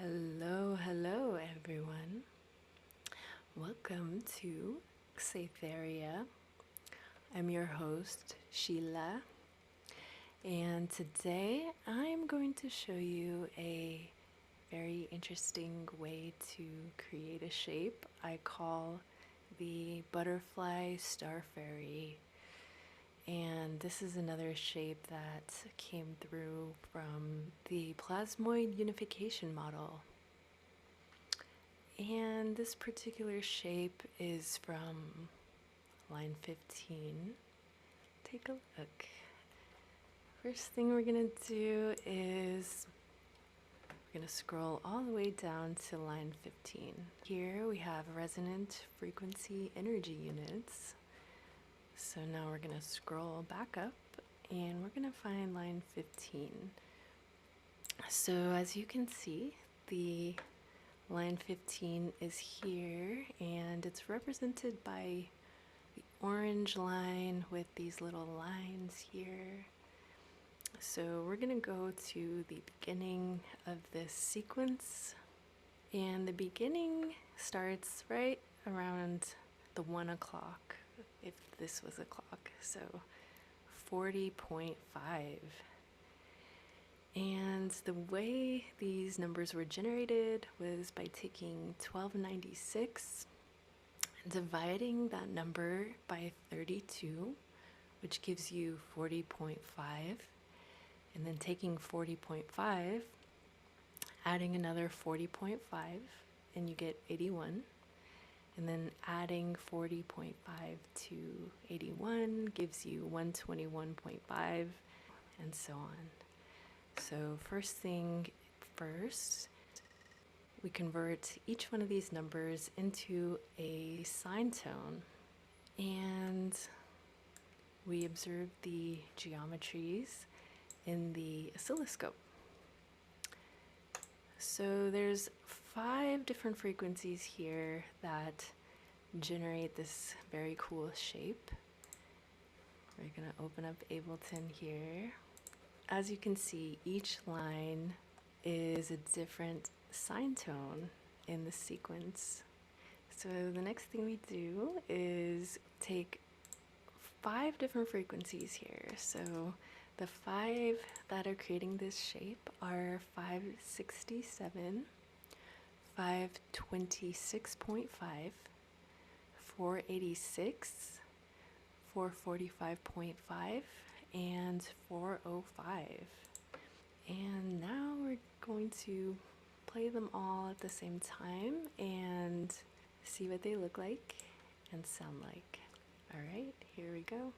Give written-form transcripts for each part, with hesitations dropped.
Hello everyone. Welcome to Xatheria. I'm your host, Sheila, and today I'm going to show you a very interesting way to create a shape I call the Butterflystarfairy. And this is another shape that came through from the Plasmoid Unification model. And this particular shape is from line 15. Take a look. First thing we're going to do is we're going to scroll all the way down to line 15. Here we have resonant frequency energy units. So now we're going to scroll back up and we're going to find line 15. So as you can see, the line 15 is here and it's represented by the orange line with these little lines here. So we're going to go to the beginning of this sequence, and the beginning starts right around the 1 o'clock, if this was a clock, so 40.5. And the way these numbers were generated was by taking 1296, dividing that number by 32, which gives you 40.5, and then taking 40.5, adding another 40.5, and you get 81. And then adding 40.5 to 81 gives you 121.5, and so on. So first thing first, we convert each one of these numbers into a sine tone, and we observe the geometries in the oscilloscope. So there's 5 different frequencies here that generate this very cool shape. We're going to open up Ableton here. As you can see, each line is a different sine tone in the sequence. So the next thing we do is take 5 different frequencies here. So the 5 that are creating this shape are 567, 526.5, 486, 445.5, and 405. And now we're going to play them all at the same time and see what they look like and sound like. All right, here we go.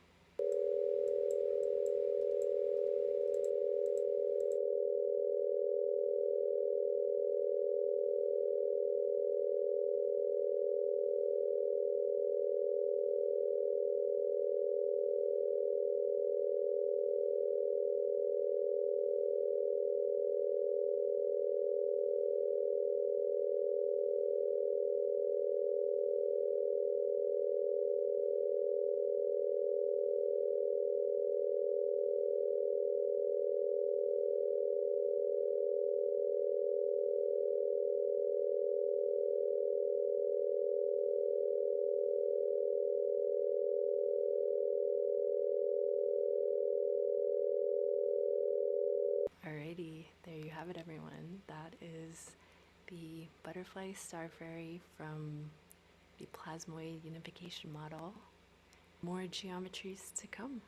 Alrighty, there you have it everyone. That is the Butterflystarfairy from the Plasmoid Unification model. More geometries to come.